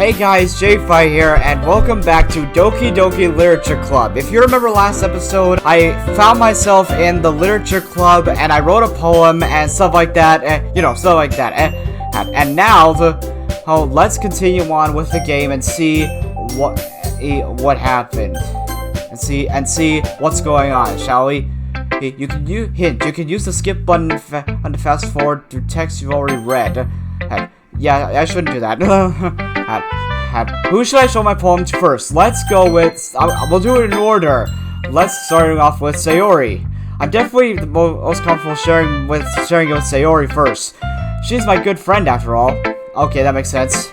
Hey guys, J-Fi here, and welcome back to Doki Doki Literature Club. If you remember last episode, I found myself in the literature club, and I wrote a poem, and stuff like that, and now, let's continue on with the game and see what happened. And see what's going on, shall we? You can use the skip button to fast forward through text you've already read. Yeah, I shouldn't do that. Who should I show my poem to first? Let's go with... we'll do it in order. Let's start off with Sayori. I'm definitely the most comfortable sharing it with Sayori first. She's my good friend after all. Okay, that makes sense.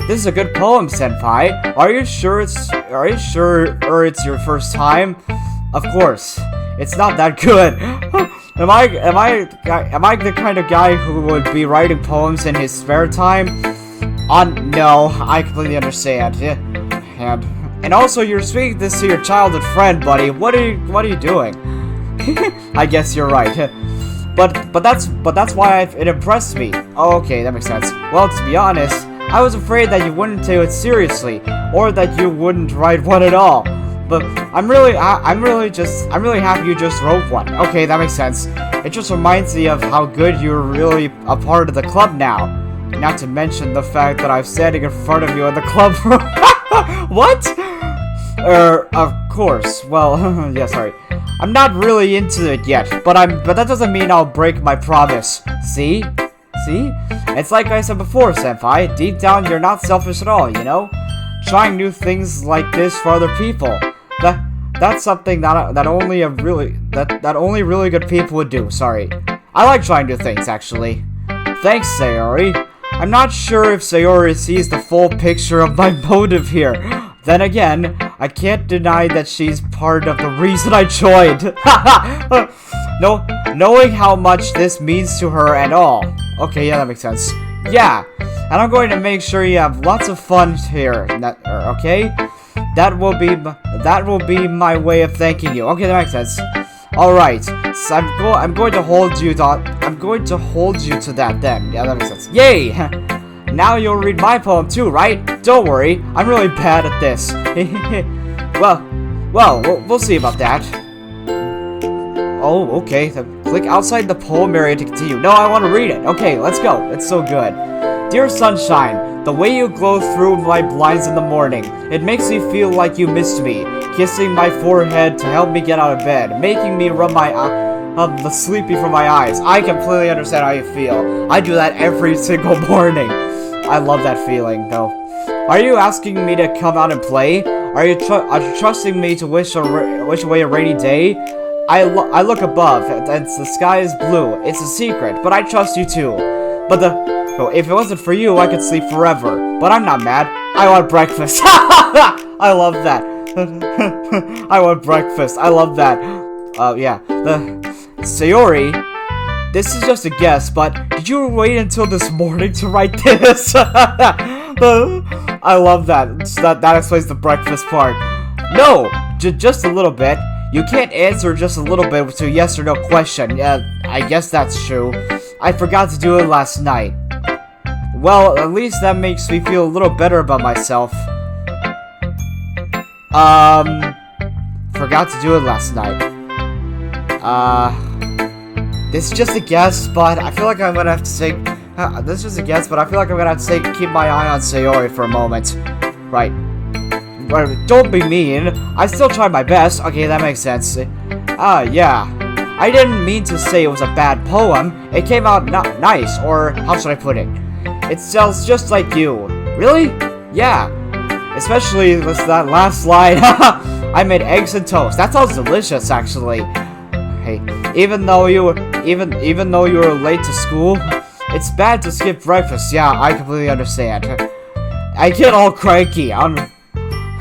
This is a good poem, Senpai. Are you sure it's your first time? Of course. It's not that good. Am I the kind of guy who would be writing poems in his spare time? No, I completely understand. And also, you're speaking this to your childhood friend, buddy. What are you doing? I guess you're right. But that's why it impressed me. Oh, okay, that makes sense. Well, to be honest, I was afraid that you wouldn't take it seriously, or that you wouldn't write one at all. But I'm really happy you just wrote one. Okay, that makes sense. It just reminds me of how good you're really a part of the club now. Not to mention the fact that I'm standing in front of you in the club room. What? Of course. Well, yeah, sorry. I'm not really into it yet, but that doesn't mean I'll break my promise. See? It's like I said before, Senpai. Deep down, you're not selfish at all, you know? Trying new things like this for other people. That's something that only really good people would do. Sorry. I like trying new things, actually. Thanks, Sayori. I'm not sure if Sayori sees the full picture of my motive here. Then again, I can't deny that she's part of the reason I joined. Knowing how much this means to her and all. Okay, yeah, that makes sense. Yeah, and I'm going to make sure you have lots of fun here. Okay? That will be my way of thanking you. Okay, that makes sense. All right, so I'm going to hold you to that then. Yeah, that makes sense. Yay! Now you'll read my poem too, right? Don't worry, I'm really bad at this. We'll see about that. Oh, okay. Click outside the poem area to continue. No, I want to read it. Okay, let's go. It's so good. Dear sunshine, the way you glow through my blinds in the morning, it makes me feel like you missed me, kissing my forehead to help me get out of bed, making me rub the sleepy from my eyes. I completely understand how you feel. I do that every single morning. I love that feeling, though. Are you asking me to come out and play? Are you trusting me to wish away a rainy day? I look above, and the sky is blue. It's a secret, but I trust you too. If it wasn't for you, I could sleep forever. But I'm not mad. I want breakfast. I love that. I want breakfast. I love that. Yeah. Sayori, this is just a guess, but did you wait until this morning to write this? I love that. That explains the breakfast part. No, just a little bit. You can't answer just a little bit to a yes or no question. I guess that's true. I forgot to do it last night. Well, at least that makes me feel a little better about myself. Forgot to do it last night. This is just a guess, but I feel like I'm gonna have to say... this is a guess, but I feel like I'm gonna have to keep my eye on Sayori for a moment. Right. Don't be mean. I still tried my best. Okay, that makes sense. Yeah. I didn't mean to say it was a bad poem. It came out not nice, or how should I put it? It sounds just like you. Really? Yeah. Especially with that last line. I made eggs and toast. That sounds delicious, actually. Hey, even though you were late to school, it's bad to skip breakfast. Yeah, I completely understand. I get all cranky.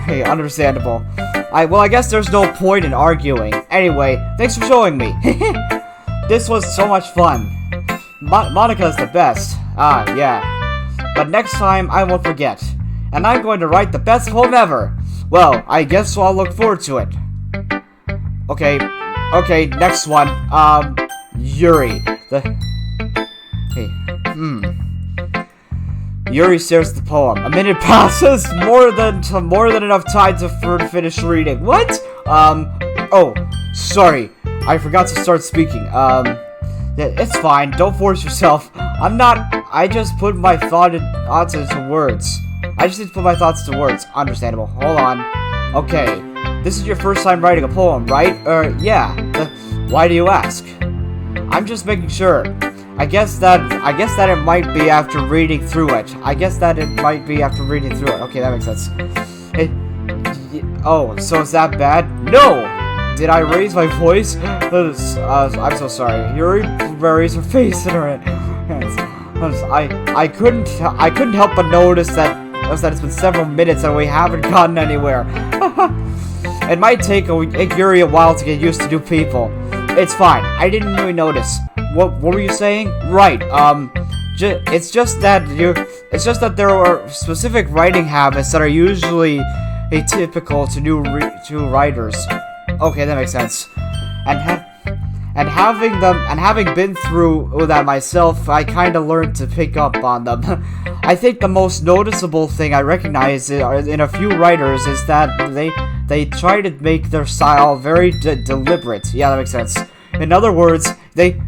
Hey, understandable. I guess there's no point in arguing. Anyway, thanks for showing me. This was so much fun. Monica's the best. Yeah. But next time, I won't forget. And I'm going to write the best poem ever. Well, I guess I'll look forward to it. Okay, next one. Yuri. Yuri stares at the poem. A minute passes, more than enough time for to finish reading. What? Oh, sorry. I forgot to start speaking. It's fine. Don't force yourself. I just put my thoughts into words. I just need to put my thoughts into words. Understandable. Hold on. Okay. This is your first time writing a poem, right? Yeah. Why do you ask? I'm just making sure. I guess that it might be after reading through it. Okay, that makes sense. Oh, so is that bad? No! Did I raise my voice? I'm so sorry. Yuri buries her face in her hands. I couldn't help but notice that it's been several minutes and we haven't gotten anywhere. It might take Yuri a while to get used to new people. It's fine. I didn't really notice. What were you saying? Right. It's just that there are specific writing habits that are usually atypical to new writers. Okay, that makes sense. And having been through that myself, I kind of learned to pick up on them. I think the most noticeable thing I recognize in a few writers is that they try to make their style very deliberate. Yeah, that makes sense. In other words, they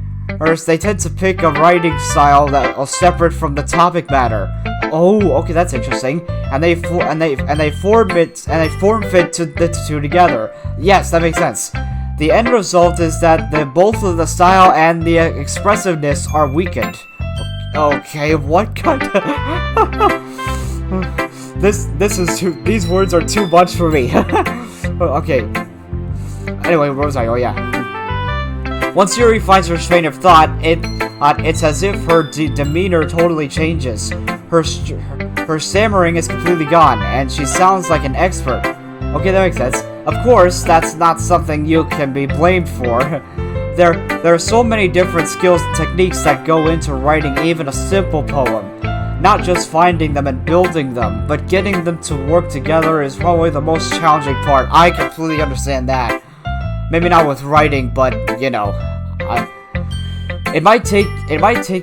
tend to pick a writing style that is separate from the topic matter. Oh, okay, that's interesting. And they form fit to the two together. Yes, that makes sense. The end result is that both of the style and the expressiveness are weakened. Okay, what kind of these words are too much for me. Okay. Anyway, where was I? Oh yeah. Once Yuri finds her train of thought, it's as if her demeanor totally changes. Her stammering is completely gone, and she sounds like an expert. Okay, that makes sense. Of course, that's not something you can be blamed for. There are so many different skills and techniques that go into writing even a simple poem. Not just finding them and building them, but getting them to work together is probably the most challenging part. I completely understand that. Maybe not with writing, but you know, it might take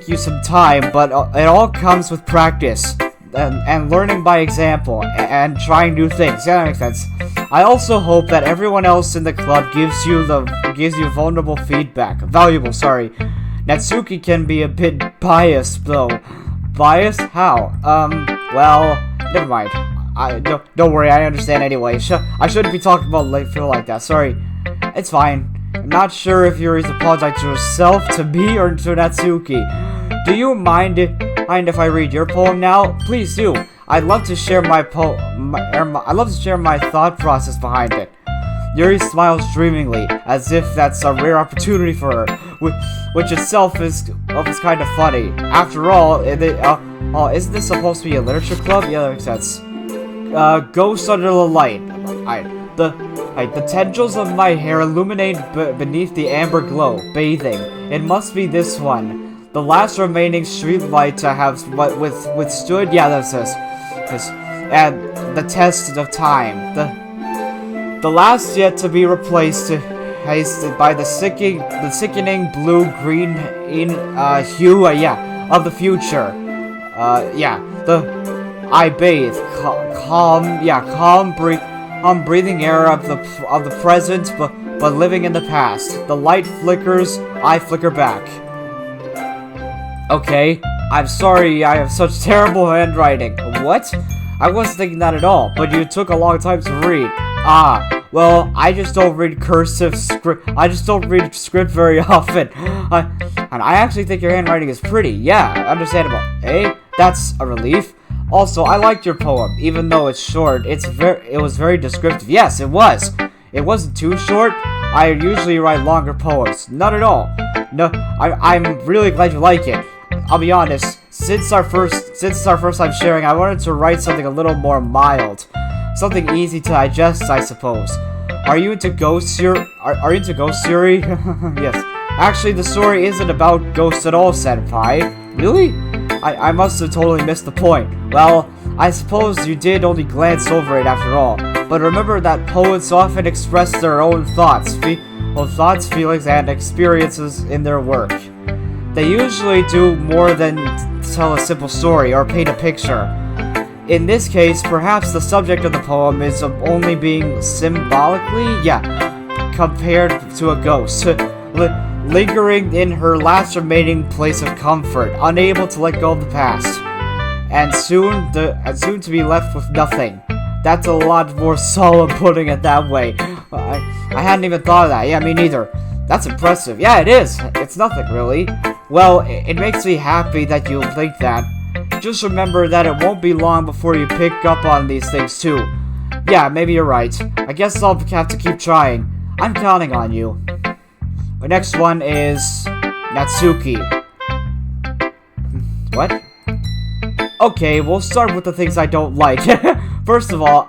you some time, but it all comes with practice and learning by example and trying new things. Yeah, that makes sense. I also hope that everyone else in the club gives you valuable feedback. Natsuki can be a bit biased though. Biased? How? Well, never mind. Don't worry, I understand anyway. I shouldn't be talking about feel like that. Sorry. It's fine. I'm not sure if Yuri's apologizing to herself, to me, or to Natsuki. Do you mind if I read your poem now? Please do. I'd love to share my thought process behind it. Yuri smiles dreamingly, as if that's a rare opportunity for her, which itself is kind of funny. After all, isn't this supposed to be a literature club? Yeah, that makes sense. Ghost under the light. The tendrils of my hair illuminate beneath the amber glow, bathing. It must be this one. The last remaining street light to have withstood, yeah, that's this. And the test of time. The last yet to be replaced, hasted by the sickening blue-green hue, of the future. I bathe, calm breathing air of the present, but living in the past. The light flickers, I flicker back. Okay, I'm sorry I have such terrible handwriting. What? I wasn't thinking that at all, but you took a long time to read. Well, I just don't read cursive script. I just don't read script very often. And I actually think your handwriting is pretty. Yeah, understandable. That's a relief. Also, I liked your poem, even though it's short. It was very descriptive. Yes, it was. It wasn't too short. I usually write longer poems. Not at all. No, I'm really glad you like it. I'll be honest. Since our first time sharing, I wanted to write something a little more mild, something easy to digest, I suppose. Are you into ghosts, Yuri? Are you into ghosts, Yuri? Yes. Actually, the story isn't about ghosts at all, Senpai. Really? I must have totally missed the point. Well, I suppose you did only glance over it after all. But remember that poets often express their own thoughts, feelings, and experiences in their work. They usually do more than tell a simple story or paint a picture. In this case, perhaps the subject of the poem is only being symbolically, compared to a ghost, lingering in her last remaining place of comfort, unable to let go of the past, and soon to be left with nothing. That's a lot more solid putting it that way. I hadn't even thought of that. Yeah, me neither. That's impressive. Yeah, it is. It's nothing, really. Well, it makes me happy that you think that. Just remember that it won't be long before you pick up on these things, too. Yeah, maybe you're right. I guess I'll have to keep trying. I'm counting on you. The next one is Natsuki. What? Okay, we'll start with the things I don't like. First of all,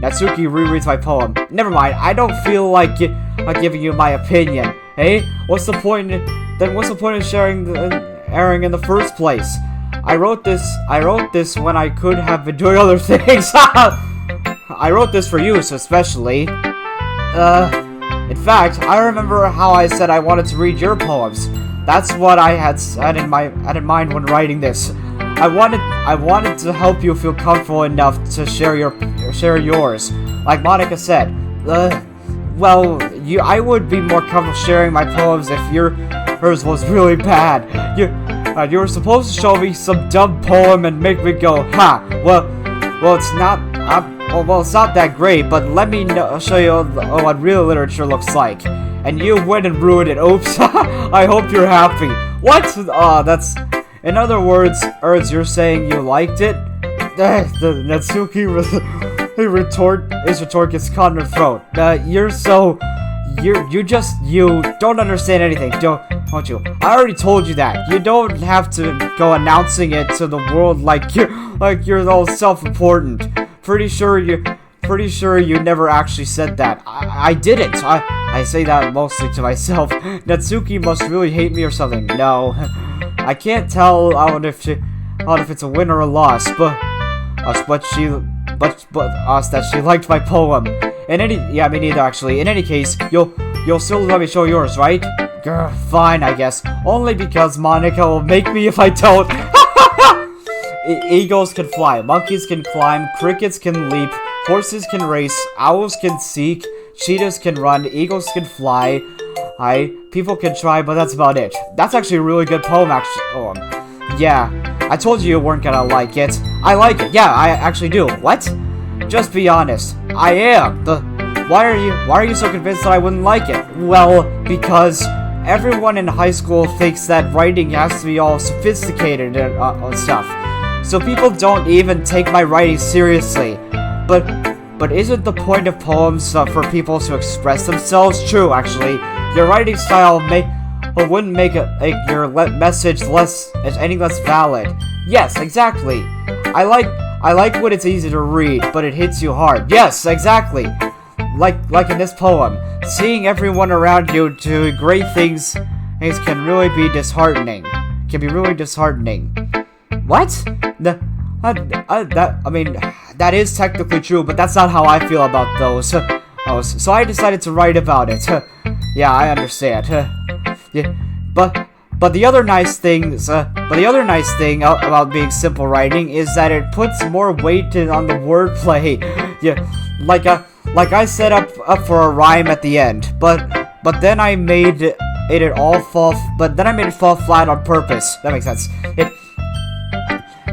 Natsuki rereads my poem. Never mind, I don't feel like giving you my opinion. Hey, what's the point in airing in the first place? I wrote this when I could have been doing other things. I wrote this for you, especially. In fact, I remember how I said I wanted to read your poems. That's what I had in mind when writing this. I wanted to help you feel comfortable enough to share yours. Like Monica said, I would be more comfortable sharing my poems if hers was really bad. You were supposed to show me some dumb poem and make me go, ha. Well, it's not. It's not that great, but let me show you what real literature looks like. And you went and ruined it. Oops. I hope you're happy. What? That's. In other words, you're saying you liked it? The Natsuki his retort gets caught in her throat. You don't understand anything, don't you? I already told you that. You don't have to go announcing it to the world like you're all self-important. Pretty sure you never actually said that. I didn't. I say that mostly to myself. Natsuki must really hate me or something. No. I can't tell out if it's a win or a loss, but that she liked my poem. Me neither actually. In any case, you'll still let me show yours, right? Grr, fine, I guess. Only because Monica will make me if I don't. Eagles can fly, monkeys can climb, crickets can leap, horses can race, owls can seek, cheetahs can run, eagles can fly. People can try, but that's about it. That's actually a really good poem, actually. Yeah, I told you weren't gonna like it. I like it. Yeah, I actually do. What? Just be honest. I am. Why are you so convinced that I wouldn't like it? Well, because everyone in high school thinks that writing has to be all sophisticated and stuff. So people don't even take my writing seriously. But isn't the point of poems for people to express themselves? True, actually. Your writing style wouldn't make your message any less valid. Yes, exactly. I like when it's easy to read, but it hits you hard. Yes, exactly. Like in this poem, seeing everyone around you doing great things can really be disheartening. What? That is technically true, but that's not how I feel about those. So I decided to write about it. Yeah, I understand. Yeah, but the other nice thing about being simple writing is that it puts more weight on the wordplay. Yeah, like I set up for a rhyme at the end, but then I made it fall flat on purpose. That makes sense.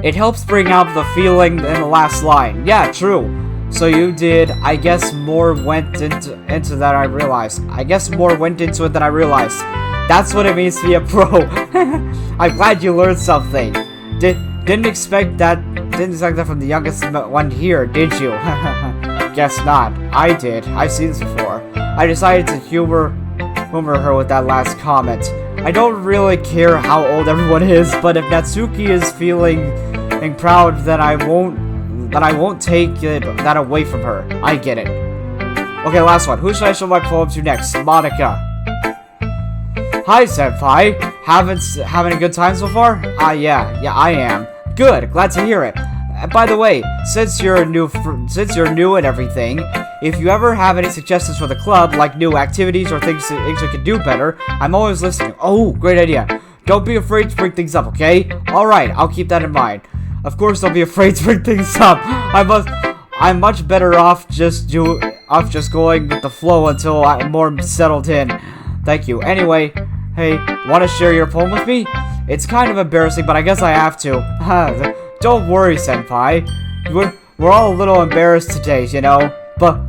It helps bring out the feeling in the last line. Yeah, true. So you did. I guess more went into that I realized. Than I realized. That's what it means to be a pro. I'm glad you learned something. Didn't expect that from the youngest one here, did you? Guess not. I did. I've seen this before. I decided to humor her with that last comment. I don't really care how old everyone is, but if Natsuki is feeling proud, then I won't take that away from her. I get it. Okay, last one. Who should I show my poem to next? Monica. Hi, senpai. Having a good time so far? Yeah, I am. Good. Glad to hear it. By the way, since you're new and everything, if you ever have any suggestions for the club, like new activities or things we could do better, I'm always listening. Oh, great idea. Don't be afraid to bring things up, okay? Alright, I'll keep that in mind. Of course, don't be afraid to bring things up. I'm much better off just going with the flow until I'm more settled in. Thank you. Anyway, hey, want to share your poem with me? It's kind of embarrassing, but I guess I have to. Don't worry, Senpai. We're all a little embarrassed today, you know. But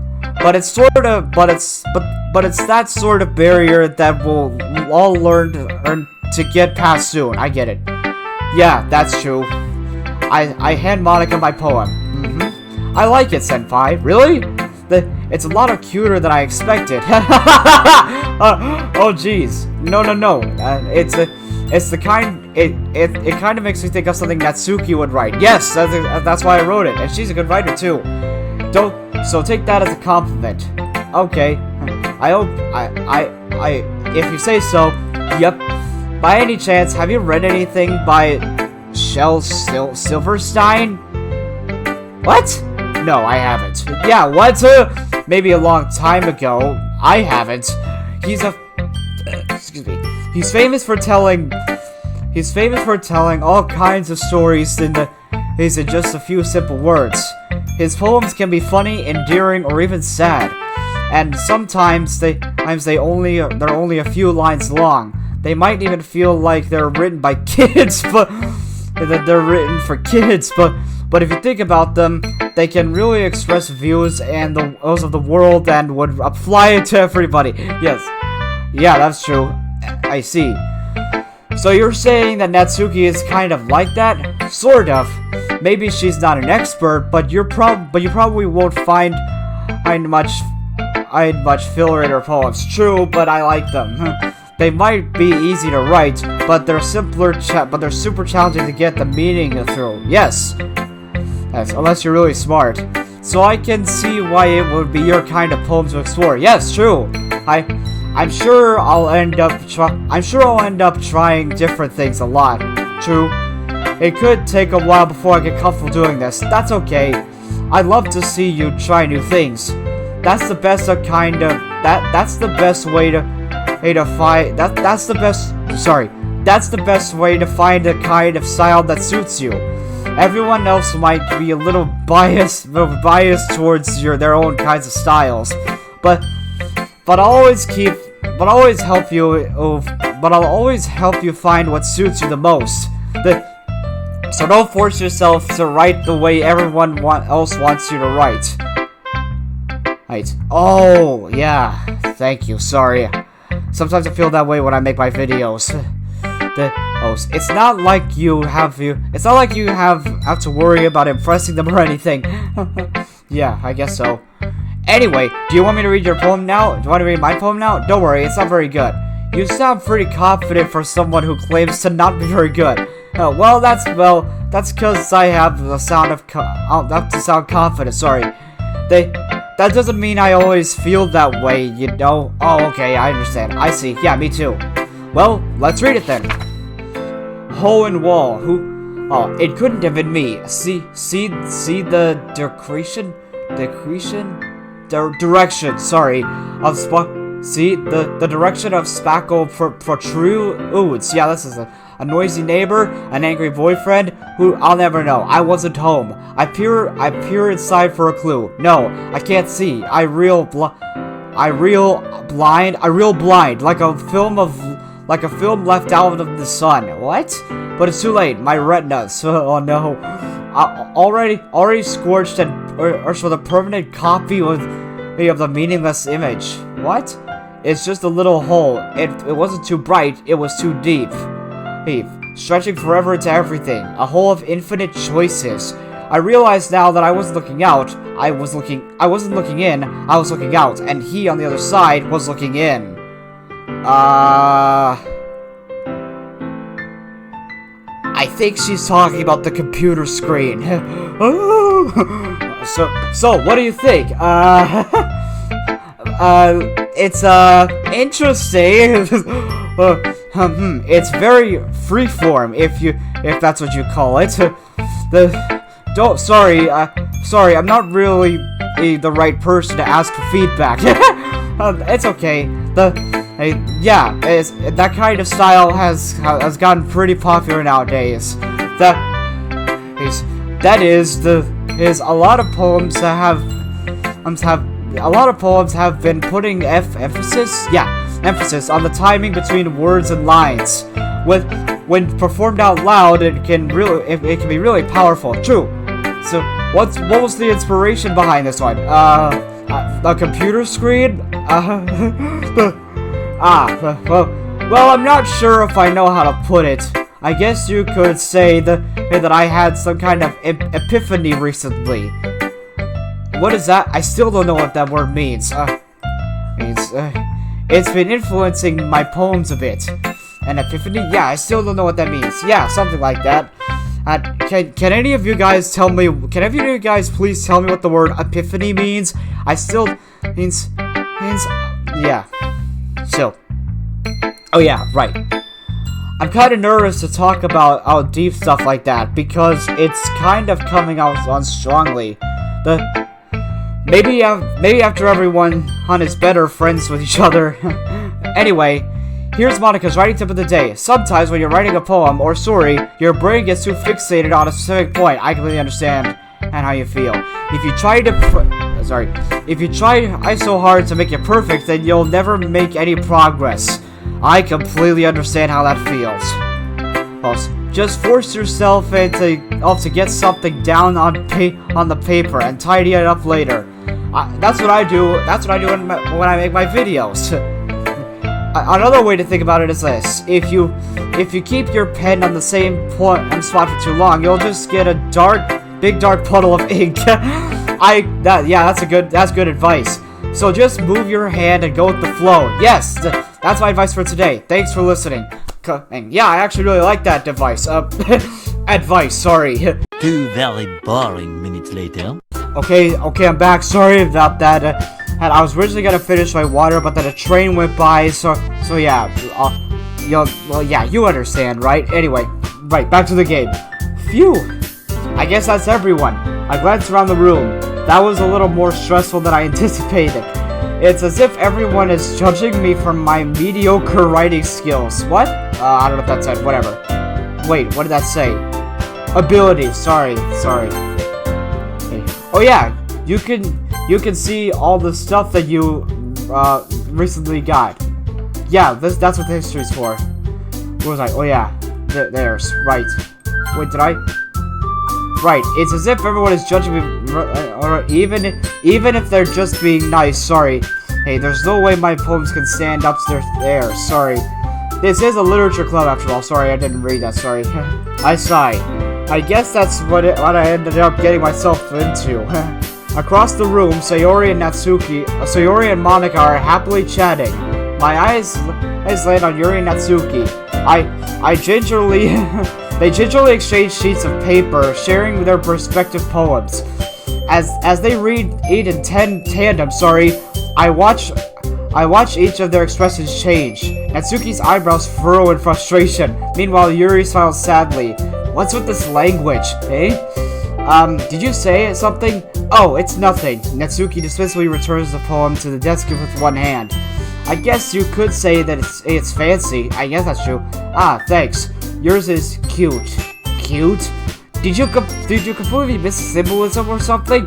it's that sort of barrier that we'll all learn to get past soon. I get it. Yeah, that's true. I hand Monica my poem. I like it, Senpai. Really? It's a lot cuter than I expected. Oh, jeez. No. It's the kind. It kind of makes me think of something Natsuki would write. Yes, that's why I wrote it, and she's a good writer too. So take that as a compliment. Okay. If you say so. Yep. By any chance, have you read anything by Shel Silverstein? What? No, I haven't. Yeah, what? Maybe a long time ago. I haven't. Excuse me. He's famous for telling all kinds of stories in just a few simple words. His poems can be funny, endearing, or even sad. And sometimes they're only a few lines long. They might even feel like they're written by kids, but that they're written for kids, but if you think about them, they can really express views and those of the world and would apply it to everybody. Yes. Yeah, that's true. I see. So you're saying that Natsuki is kind of like that? Sort of. Maybe she's not an expert, but you probably won't find much filler in her poems. True, but I like them. They might be easy to write, but they're super challenging to get the meaning through. Yes, unless you're really smart. So I can see why it would be your kind of poem to explore. Yes, true. I'm sure I'll end up trying different things a lot. True. It could take a while before I get comfortable doing this. That's okay. I'd love to see you try new things. That's the best kind of that's the best way to find that's the best way to find a kind of style that suits you. Everyone else might be a little biased towards their own kinds of styles, but I'll always help you find what suits you the most. So don't force yourself to write the way everyone else wants you to write. Right. Oh, yeah. Thank you. Sorry. Sometimes I feel that way when I make my videos. It's not like you have to worry about impressing them or anything. Yeah, I guess so. Anyway, do you want me to read your poem now? Do you want to read my poem now? Don't worry, it's not very good. You sound pretty confident for someone who claims to not be very good. That's because I have to sound confident. Sorry. That doesn't mean I always feel that way, you know? Oh, okay, I understand. I see. Yeah, me too. Well, let's read it then. Hole in wall. Who? Oh, it couldn't have been me. See the direction. Sorry, of See the direction of spackle protrudes. Yeah, this is a noisy neighbor, an angry boyfriend who I'll never know. I wasn't home. I peer inside for a clue. No, I can't see. I real blind. Like a film left out of the sun. What? But it's too late. My retinas. Oh no. Already scorched and urged with a permanent copy of the meaningless image. What? It's just a little hole. It wasn't too bright. It was too deep. Stretching forever into everything. A hole of infinite choices. I realize now that I wasn't looking out. I wasn't looking in. I was looking out, and he on the other side was looking in. I think she's talking about the computer screen. So what do you think? It's interesting. It's very freeform, if that's what you call it. Sorry, I'm not really the right person to ask for feedback. It's okay. That kind of style has gotten pretty popular nowadays. That is a lot of poems that have been putting emphasis on the timing between words and lines. When performed out loud, it can be really powerful. True. So what was the inspiration behind this one? A computer screen? Well, I'm not sure if I know how to put it. I guess you could say that I had some kind of epiphany recently. What is that? I still don't know what that word means. It's been influencing my poems a bit. An epiphany? Yeah, I still don't know what that means. Yeah, something like that. Can any of you guys tell me? Can any of you guys please tell me what the word epiphany means? Yeah. So. Oh yeah, right. I'm kind of nervous to talk about deep stuff like that because it's kind of coming out on strongly. Maybe after everyone is better friends with each other. Anyway, here's Monica's writing tip of the day. Sometimes when you're writing a poem or story, your brain gets too fixated on a specific point. I completely understand and how you feel. If you try so hard to make it perfect, then you'll never make any progress. I completely understand how that feels. Just force yourself to get something down on the paper and tidy it up later. That's what I do. That's what I do when I make my videos. Another way to think about it is this: if you keep your pen on the same spot for too long, you'll just get a big dark puddle of ink. That's good advice. So just move your hand and go with the flow. Yes, that's my advice for today. Thanks for listening. And yeah, I actually really like that advice. Advice, sorry. 2 very boring minutes later. Okay, I'm back. Sorry about that. I was originally gonna finish my water, but then a train went by. So yeah. You understand, right? Anyway, right, back to the game. Phew. I guess that's everyone. I glanced around the room. That was a little more stressful than I anticipated. It's as if everyone is judging me for my mediocre writing skills. What? I don't know if that said. Whatever. Wait, what did that say? Ability. Sorry. Okay. Oh yeah, you can see all the stuff that you recently got. Yeah, that's what the history's for. What was I? Oh yeah, there's right. Wait, did I? Right, it's as if everyone is judging me, or even if they're just being nice. Sorry. Hey, there's no way my poems can stand up to their sorry. This is a literature club after all. Sorry, I didn't read that. Sorry. I sigh. I guess that's what I ended up getting myself into. Across the room, Sayori and Monica are happily chatting. My eyes land on Yuri and Natsuki. They gingerly exchange sheets of paper, sharing their respective poems. As they read in tandem, I watch each of their expressions change. Natsuki's eyebrows furrow in frustration. Meanwhile, Yuri smiles sadly. What's with this language, eh? Did you say something? Oh, it's nothing. Natsuki dismissively returns the poem to the desk with one hand. I guess you could say that it's fancy. I guess that's true. Ah, thanks. Yours is cute. Cute? Did you completely miss symbolism or something?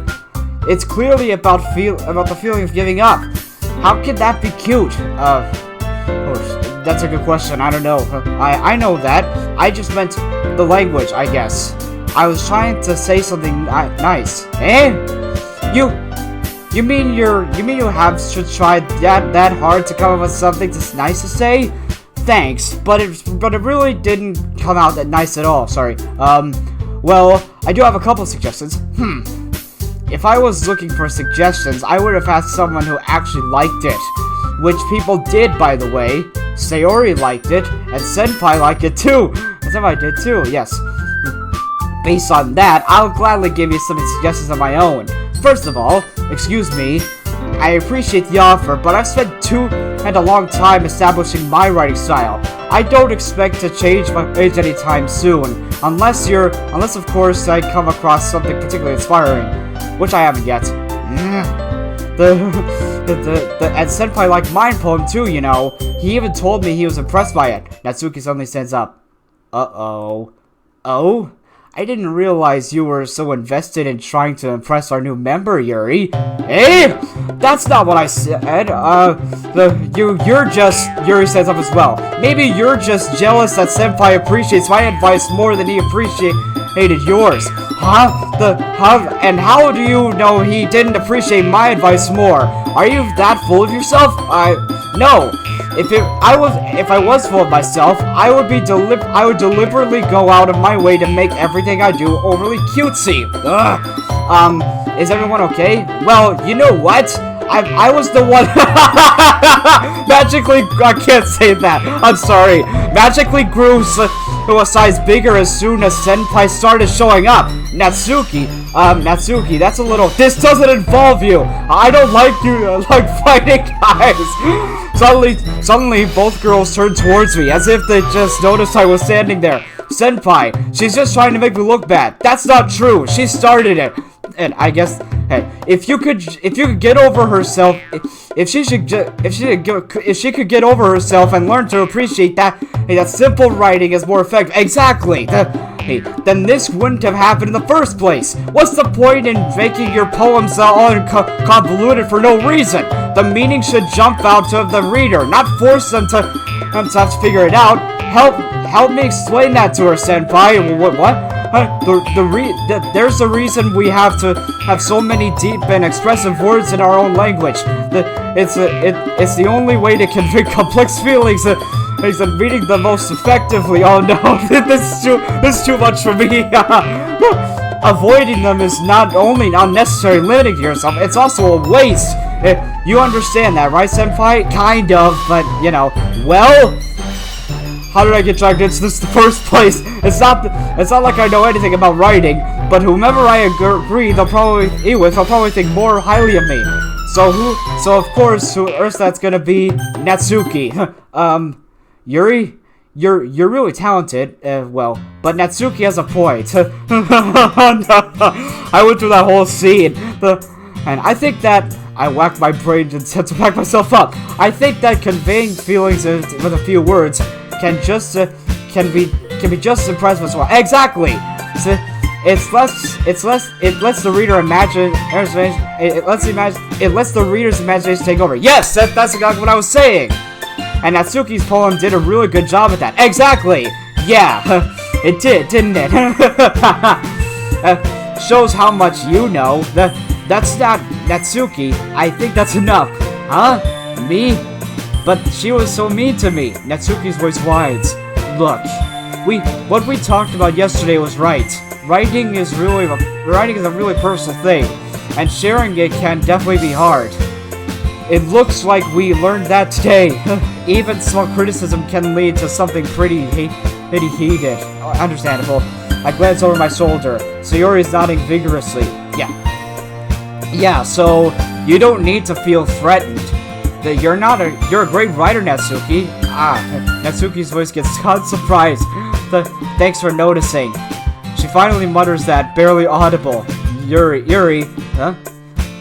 It's clearly about the feeling of giving up. How can that be cute? That's a good question. I don't know. I know that. I just meant the language, I guess. I was trying to say something nice. Eh? You mean you have tried that hard to come up with something that's nice to say? Thanks, but it really didn't come out that nice at all. Sorry. Well, I do have a couple suggestions. If I was looking for suggestions, I would have asked someone who actually liked it. Which people did, by the way. Sayori liked it, and Senpai liked it too. And Senpai did too, yes. Based on that, I'll gladly give you some suggestions of my own. First of all, excuse me, I appreciate the offer, but I've spent a long time establishing my writing style. I don't expect to change my page anytime soon, unless of course I come across something particularly inspiring, which I haven't yet. and Senpai liked my poem too, you know. He even told me he was impressed by it. Natsuki suddenly stands up. Uh-oh. Oh? I didn't realize you were so invested in trying to impress our new member, Yuri. Hey! That's not what I said. Yuri says up as well. Maybe you're just jealous that Senpai appreciates my advice more than he appreciated yours. And how do you know he didn't appreciate my advice more? Are you that full of yourself? No. If I was full of myself, I would deliberately go out of my way to make everything I do overly cutesy. Ugh. Is everyone okay? Well, you know what? I was the one magically, I can't say that. I'm sorry. Magically grew to a size bigger as soon as Senpai started showing up. Natsuki, that's a little. This doesn't involve you. I don't like you like fighting guys. Suddenly, both girls turned towards me as if they just noticed I was standing there. Senpai, she's just trying to make me look bad. That's not true. She started it. And I guess, hey, if you could get over herself, if she could get over herself and learn to appreciate that, hey, that simple writing is more effective. Exactly. Then this wouldn't have happened in the first place. What's the point in making your poems all convoluted for no reason? The meaning should jump out to the reader, not force them to have to figure it out. Help me explain that to her, Senpai. What? There's a reason we have to have so many deep and expressive words in our own language. It's the only way to convey complex feelings and reading the most effectively. Oh no, this is too much for me. Avoiding them is not only unnecessary, limiting yourself, it's also a waste. You understand that, right, Senpai? Kind of, but you know, well. How did I get dragged into this in the first place? It's not like I know anything about writing, but whomever I agree they'll probably think more highly of me. So of course, who else that's gonna be Natsuki. Yuri, you're really talented, well, but Natsuki has a point. I went through that whole scene, and I think that I whacked my brain and had to back myself up. I think that conveying feelings with a few words can be just as impressive as well. Exactly. So it lets the reader imagine. It lets the reader's imagination take over. Yes, that's exactly what I was saying. And Natsuki's poem did a really good job at that. Exactly. Yeah, it did, didn't it? Shows how much you know. That's not Natsuki. I think that's enough. Huh? Me? But she was so mean to me. Natsuki's voice widens. Look, what we talked about yesterday was right. Writing is a really personal thing, and sharing it can definitely be hard. It looks like we learned that today. Even small criticism can lead to something pretty heated. Understandable. I glance over my shoulder. Sayori's nodding vigorously. Yeah, so you don't need to feel threatened. You're a great writer, Natsuki. Natsuki's voice gets surprised. Thanks for noticing. She finally mutters that, barely audible. Yuri, huh?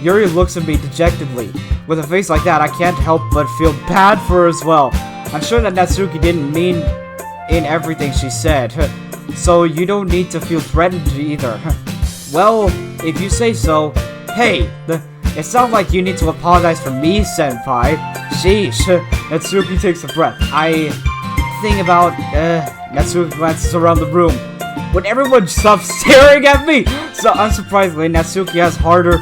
Yuri looks at me dejectedly. With a face like that, I can't help but feel bad for her as well. I'm sure that Natsuki didn't mean in everything she said. So you don't need to feel threatened either. Well, if you say so. Hey, it sounds like you need to apologize for me, Senpai. Sheesh. Natsuki takes a breath. Natsuki glances around the room. When everyone stops staring at me! So unsurprisingly, Natsuki has a harder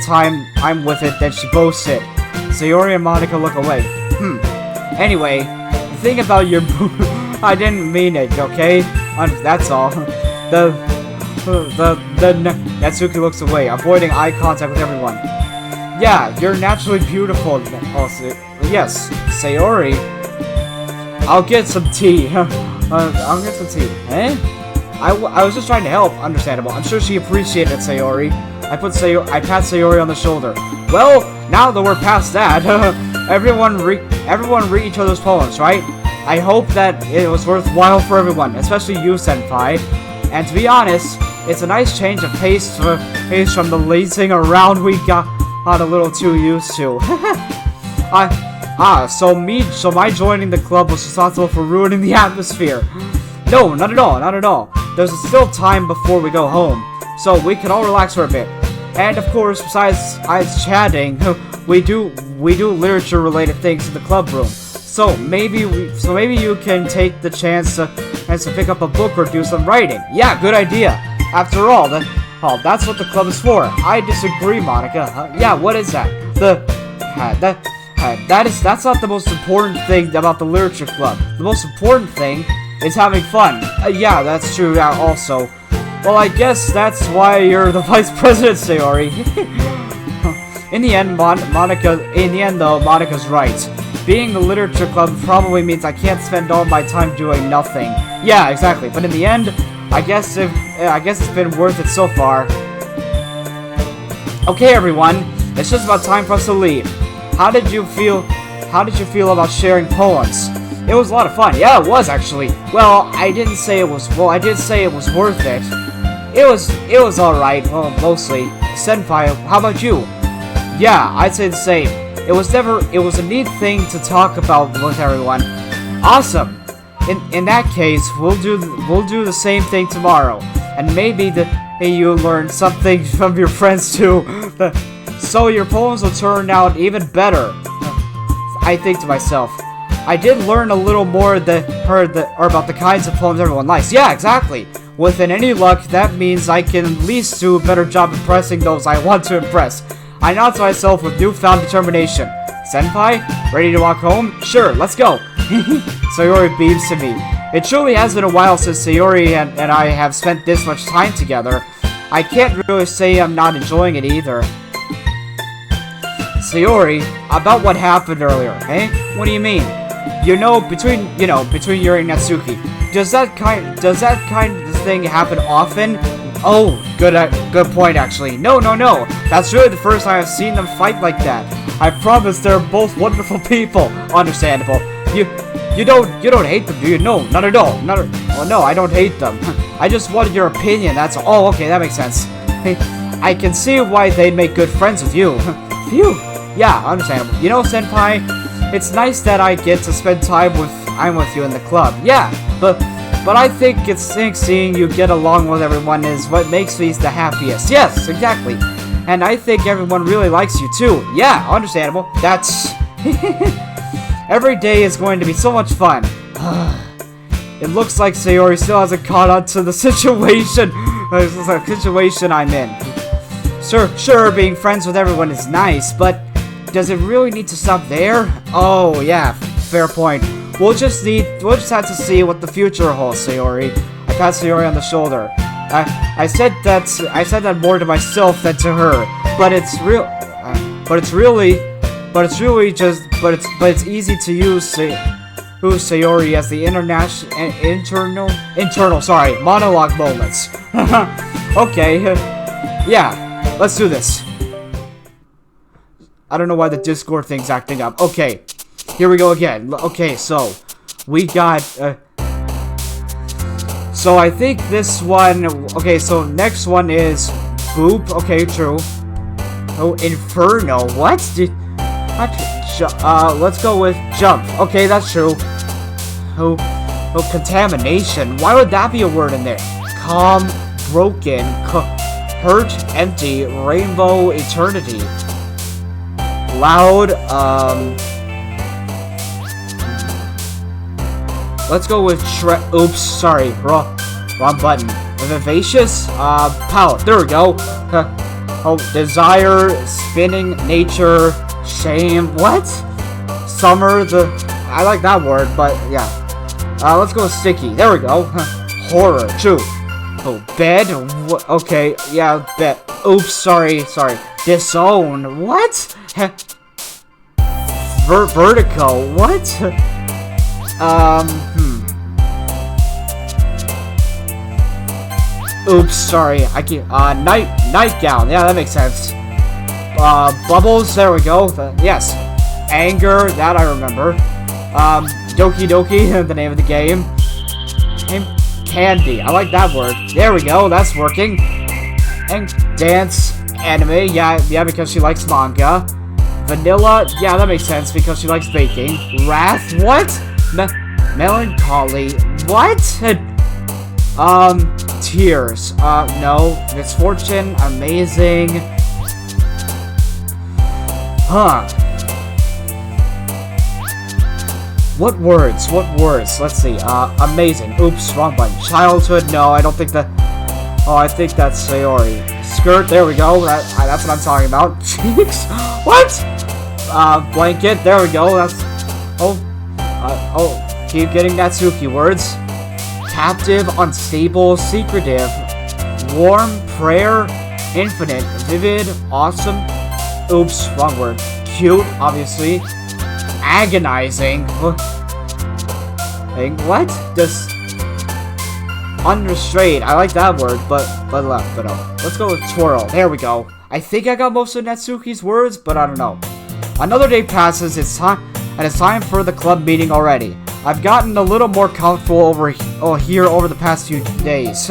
time with it than she boasted. Sayori and Monica look away. Anyway, the thing about your I didn't mean it, okay? That's all. Natsuki looks away, avoiding eye contact with everyone. Yeah, you're naturally beautiful. Yes, Sayori. I'll get some tea. I'll get some tea. Eh? I was just trying to help. Understandable. I'm sure she appreciated it, Sayori. I pat Sayori on the shoulder. Well, now that we're past that, everyone read each other's poems, right? I hope that it was worthwhile for everyone, especially you, Senpai. And to be honest, it's a nice change of pace from the lazing around we a little too used to. So my joining the club was responsible for ruining the atmosphere. No, not at all, not at all. There's still time before we go home, so we can all relax for a bit. And of course, besides chatting, we do literature-related things in the club room. So maybe you can take the chance to pick up a book or do some writing. Yeah, good idea. After all, that's what the club is for. I disagree, Monica. Yeah, what is that? That's not the most important thing about the literature club. The most important thing is having fun. Yeah, that's true. Also, well, I guess that's why you're the vice president, Sayori. In the end, Monica's right. Being the literature club probably means I can't spend all my time doing nothing. Yeah, exactly. But in the end, I guess it's been worth it so far. Okay, everyone, it's just about time for us to leave. How did you feel about sharing poems? It was a lot of fun. Yeah, it was actually. Well, I did say it was worth it. It was alright, well, mostly. Senpai, how about you? Yeah, I'd say the same. It was a neat thing to talk about with everyone. Awesome. In that case, we'll do the same thing tomorrow. And maybe you'll learn something from your friends too. So your poems will turn out even better. I think to myself, I did learn a little more about the kinds of poems everyone likes. Yeah, exactly. Within any luck, that means I can at least do a better job impressing those I want to impress. I nod to myself with newfound determination. Senpai, ready to walk home? Sure, let's go. Sayori beams to me. It truly has been a while since Sayori and I have spent this much time together. I can't really say I'm not enjoying it either. Sayori, about what happened earlier, eh? What do you mean? Between Yuri and Natsuki, does that kind of thing happen often? Oh, good point actually. No. That's really the first time I've seen them fight like that. I promise they're both wonderful people. Understandable. You don't hate them, do you? No, not at all. Oh no, I don't hate them. I just wanted your opinion. That's all. Oh, okay, that makes sense. I can see why they'd make good friends with you. Phew. Yeah, understandable. Senpai, it's nice that I get to spend time with you in the club. Yeah, but I think seeing you get along with everyone is what makes me the happiest. Yes, exactly. And I think everyone really likes you too. Yeah, understandable. That's... Every day is going to be so much fun. It looks like Sayori still hasn't caught on to the situation. The situation I'm in. Sure, being friends with everyone is nice, but does it really need to stop there? Oh, yeah, fair point. We'll just have to see what the future holds, Sayori. I pat Sayori on the shoulder. I said that more to myself than to her, but it's easy to use Sayori as the internal monologue moments. Okay, yeah, let's do this. I don't know why the Discord thing's acting up. Okay, here we go again. Okay, so we got. So I think this one. Okay, so next one is Boop. Okay, true. Oh, Inferno. What? Let's go with Jump. Okay, that's true. Oh, Contamination. Why would that be a word in there? Calm, broken, hurt, empty, rainbow, eternity. Loud, let's go with oops, sorry, wrong button. Vivacious, power, there we go. Desire, spinning, nature, shame, what? Summer, I like that word, but yeah. Let's go with sticky, there we go. Horror, true. Oh, bed, okay, yeah, bed. Oops, sorry. Disown, what? Vertigo, what? Oops, sorry. I can't. Nightgown. Yeah, that makes sense. Bubbles. There we go. Yes. Anger. That I remember. Doki Doki. The name of the game. Candy. I like that word. There we go. That's working. And dance. Anime, yeah, because she likes manga. Vanilla, yeah, that makes sense because she likes baking. Wrath, what? Melancholy, what? Tears, no. Misfortune, amazing. Huh. What words? Let's see. Amazing. Oops, wrong button. Childhood, no, I don't think that... Oh, I think that's Sayori. Skirt, there we go. That's what I'm talking about. Cheeks? What? Blanket, there we go. That's... Oh, keep getting Natsuki words. Captive, unstable, secretive, warm, prayer, infinite, vivid, awesome. Oops, wrong word. Cute, obviously. Agonizing. What? Does unrestrained. I like that word, but left. But no. Let's go with twirl. There we go. I think I got most of Natsuki's words, but I don't know. Another day passes. It's time for the club meeting already. I've gotten a little more comfortable here over the past few days.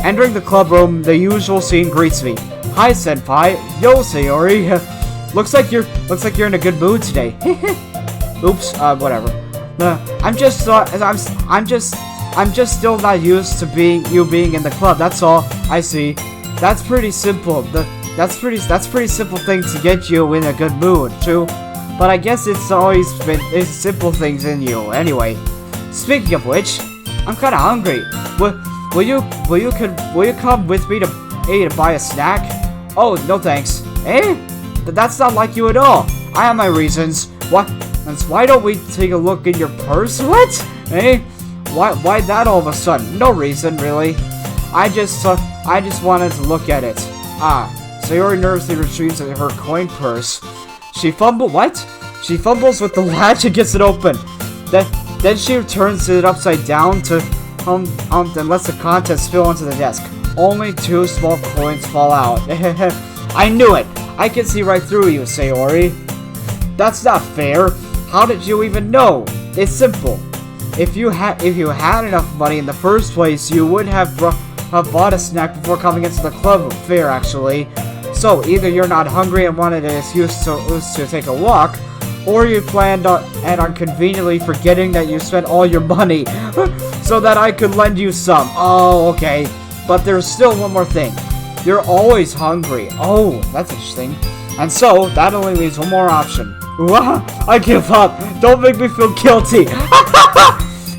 Entering the club room, the usual scene greets me. Hi, senpai. Yo, Sayori. Looks like you're in a good mood today. Oops. Whatever. I'm just still not used to being in the club. That's all. I see. That's pretty simple. That's pretty simple thing to get you in a good mood, too. But I guess it's always been simple things in you. Anyway, speaking of which, I'm kind of hungry. Will you come with me to buy a snack? Oh, no thanks. That's not like you at all. I have my reasons. Why don't we take a look in your purse? What? Why that all of a sudden? No reason, really. I just wanted to look at it. Sayori nervously retrieves her coin purse. She fumbles with the latch and gets it open. Then she turns it upside down to then lets the contents spill onto the desk. Only 2 small coins fall out. I knew it. I can see right through you, Sayori. That's not fair. How did you even know? It's simple. If you had enough money in the first place, you would have bought a snack before coming into the club fair, actually. So either you're not hungry and wanted an excuse to take a walk, or you planned on conveniently forgetting that you spent all your money so that I could lend you some. Oh, okay. But there's still one more thing. You're always hungry. Oh, that's interesting. And so, that only leaves one more option. I give up. Don't make me feel guilty.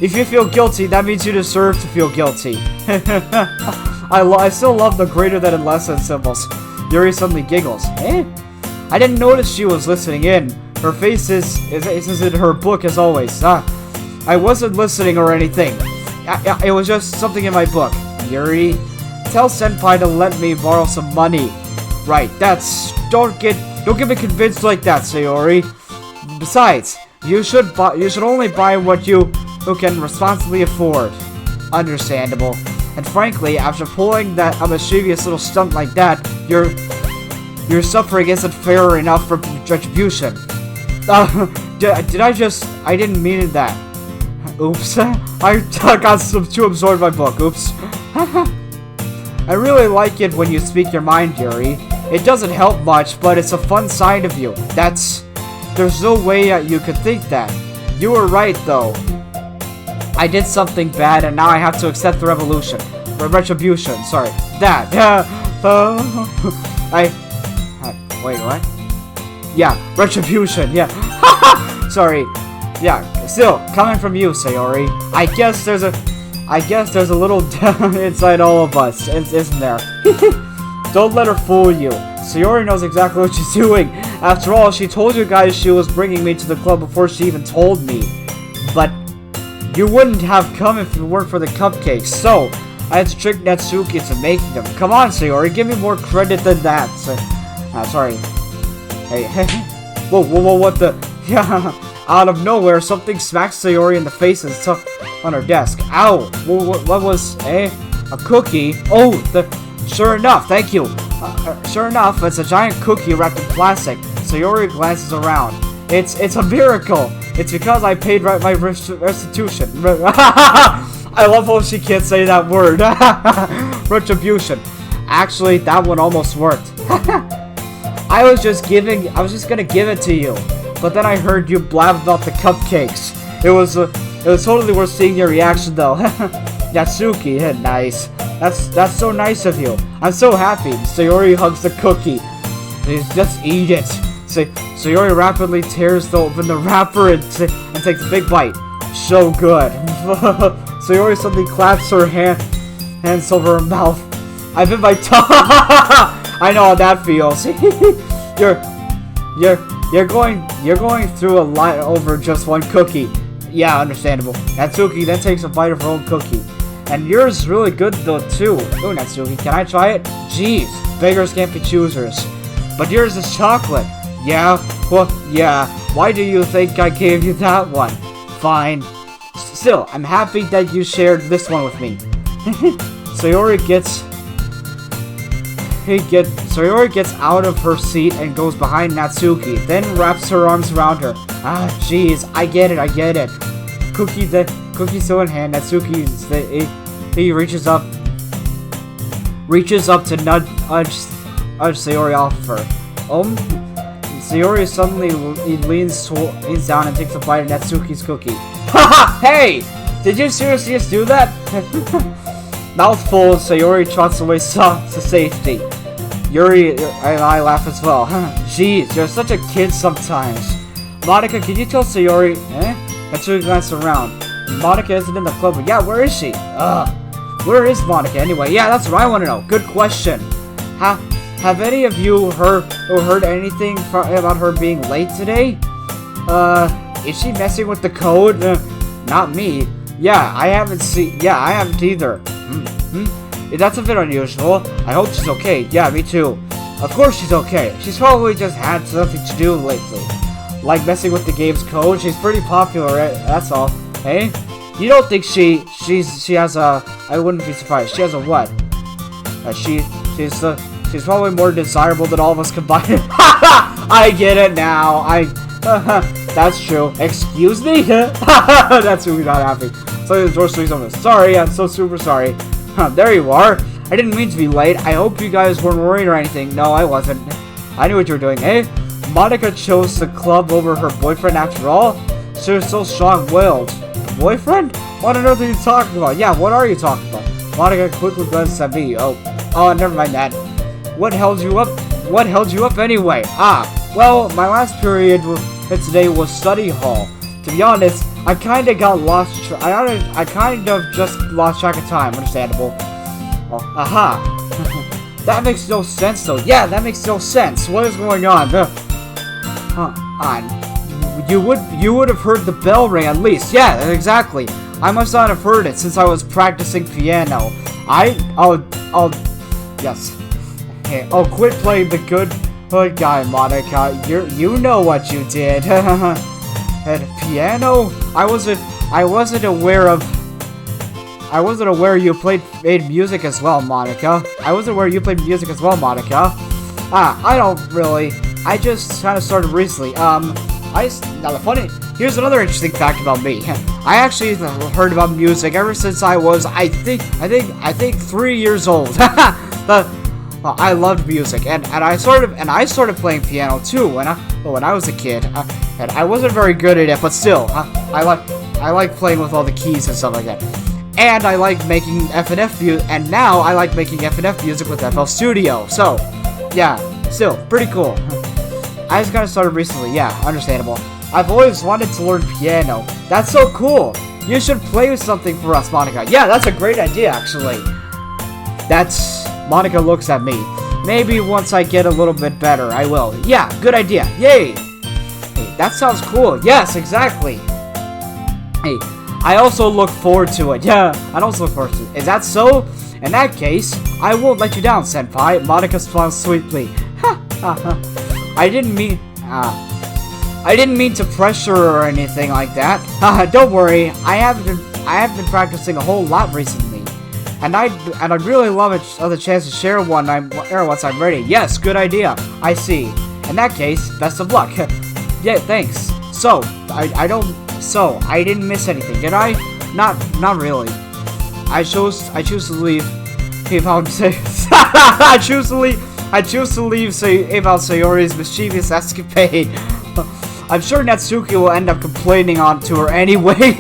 If you feel guilty, that means you deserve to feel guilty. I still love the greater than and less than symbols. Yuri suddenly giggles. I didn't notice she was listening in. Her face is in her book as always. I wasn't listening or anything. It was just something in my book. Yuri, tell Senpai to let me borrow some money. Right, don't get me convinced like that, Sayori. Besides, you should only buy what you can responsibly afford. Understandable. And frankly, after pulling that mischievous little stunt like that, your suffering isn't fair enough for retribution. I didn't mean that. Oops. I got too absorbed by my book. Oops. I really like it when you speak your mind, Yuri. It doesn't help much, but it's a fun side of you. There's no way you could think that. You were right, though. I did something bad, and now I have to accept the retribution. Sorry. That. Wait, what? Yeah, retribution. Yeah. Sorry. Yeah. Still, coming from you, Sayori. I guess there's a little inside all of us, isn't there? Don't let her fool you. Sayori knows exactly what she's doing. After all, she told you guys she was bringing me to the club before she even told me. But you wouldn't have come if it weren't for the cupcakes, so I had to trick Natsuki into making them. Come on, Sayori, give me more credit than that. Sorry. Hey, whoa, what the? Yeah, out of nowhere, something smacks Sayori in the face and stuck on her desk. Ow! What was, a cookie? Oh, sure enough, thank you. Sure enough, it's a giant cookie wrapped in plastic. Sayori glances around. It's a miracle. It's because I paid my restitution. I love how she can't say that word. Retribution. actually, that one almost worked. I was just gonna give it to you. But then I heard you blab about the cupcakes. It was totally worth seeing your reaction though. Yatsuki, nice. That's so nice of you. I'm so happy. Sayori hugs the cookie. Just eat it. Sayori rapidly tears open the wrapper and takes a big bite. So good. Sayori suddenly claps her hands over her mouth. I bit my tongue. I know how that feels. You're going through a lot over just one cookie. Yeah, understandable. Natsuki then takes a bite of her own cookie. And yours is really good though too. Oh, Natsuki, can I try it? Jeez, beggars can't be choosers. But yours is chocolate. Yeah? Well, yeah. Why do you think I gave you that one? Fine. Still, I'm happy that you shared this one with me. Sayori gets out of her seat and goes behind Natsuki, then wraps her arms around her. Ah, jeez, I get it. Cookie still in hand, Natsuki he reaches up to nudge Sayori off of her. Sayori suddenly leans down and takes a bite of Natsuki's cookie. Haha! Hey! Did you seriously just do that? Mouthful, Sayori trots away to safety. Yuri and I laugh as well. Jeez, you're such a kid sometimes. Monica, can you tell Sayori? Natsuki glanced around. Monica isn't in the club, but yeah, where is she? Where is Monica anyway? Yeah, that's what I want to know. Good question. Have any of you heard anything about her being late today? Is she messing with the code? Not me. Yeah, I haven't either. That's a bit unusual. I hope she's okay. Yeah, me too. Of course she's okay. She's probably just had something to do lately. Like messing with the game's code. She's pretty popular, right? That's all. Hey? You don't think she has a... I wouldn't be surprised. She has a what? She's probably more desirable than all of us combined. I get it now. That's true. Excuse me? That's really not happy. So the door swings open. Sorry, I'm so super sorry. There you are. I didn't mean to be late. I hope you guys weren't worried or anything. No, I wasn't. I knew what you were doing, eh? Monica chose the club over her boyfriend after all. She was so strong-willed. Boyfriend? What on earth are you talking about? Yeah, what are you talking about? Monica quickly glanced at me. Oh, never mind that. What held you up? What held you up anyway? Well, my last period today was study hall. To be honest, I kind of got lost. I kind of just lost track of time. Understandable. Oh, aha. That makes no sense, though. Yeah, that makes no sense. What is going on? You would have heard the bell ring at least. Yeah, exactly. I must not have heard it since I was practicing piano. Yes. Hey, quit playing the good guy, Monica. You know what you did. And piano? I wasn't aware you made music as well, Monica. I don't really. I just kind of started recently. Here's another interesting fact about me. I actually heard about music ever since I was, I think 3 years old. I loved music, and I started playing piano too when I was a kid. And I wasn't very good at it, but still, I like playing with all the keys and stuff like that. And I like making FNF music, and now I like making FNF music with FL Studio. So, yeah, still pretty cool. I just got started recently. Yeah, understandable. I've always wanted to learn piano. That's so cool. You should play with something for us, Monica. Yeah, that's a great idea, actually. Monica looks at me. Maybe once I get a little bit better, I will. Yeah, good idea. Yay! Hey, that sounds cool. Yes, exactly. Hey, I also look forward to it. Yeah, I also look forward to it. Is that so? In that case, I won't let you down, Senpai. Monica smiles sweetly. I didn't mean to pressure or anything like that. Don't worry. I have been practicing a whole lot recently. And I'd really love the chance to share one once I'm ready. Yes, good idea. I see. In that case, best of luck. Yeah, thanks. So, I didn't miss anything, did I? Not really. I choose to leave if I would say, I choose to leave about Sayori's mischievous escapade. I'm sure Natsuki will end up complaining on to her anyway.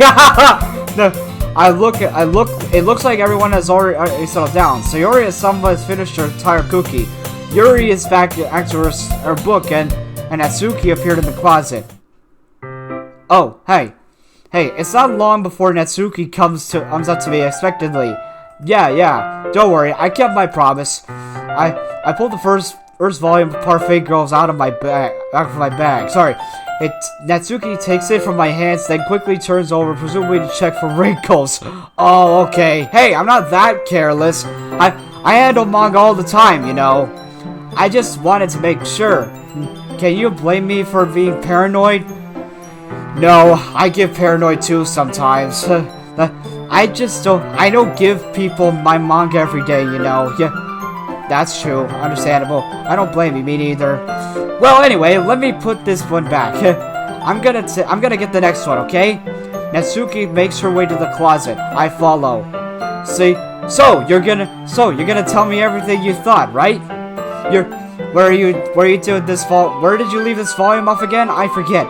It looks like everyone has already settled down. Sayori has somewhat finished her entire cookie. Yuri is back to her book, and Natsuki appeared in the closet. Oh, hey, it's not long before Natsuki comes up to me expectantly. Yeah, don't worry, I kept my promise. I pulled the first volume of Parfait Girls out of my bag. Sorry. Natsuki takes it from my hands, then quickly turns over, presumably to check for wrinkles. Oh, okay. Hey, I'm not that careless. I handle manga all the time, you know. I just wanted to make sure. Can you blame me for being paranoid? No, I get paranoid too sometimes. I don't give people my manga every day, you know. Yeah, that's true. Understandable. I don't blame you, me neither. Well, anyway, let me put this one back. I'm gonna get the next one, okay? Natsuki makes her way to the closet. I follow. See? So you're gonna tell me everything you thought, right? Where are you doing this Where did you leave this volume off again? I forget.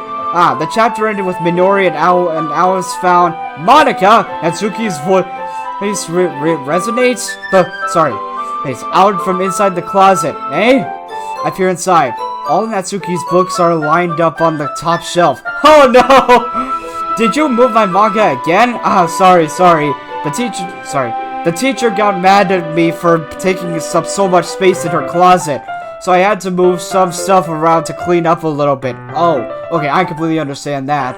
The chapter ended with Minori and Alice found Monica. Natsuki's voice resonates. It's out from inside the closet. Eh? I peer inside. All of Natsuki's books are lined up on the top shelf. Oh no! Did you move my manga again? Sorry. The teacher got mad at me for taking up so much space in her closet. So I had to move some stuff around to clean up a little bit. Oh, okay, I completely understand that.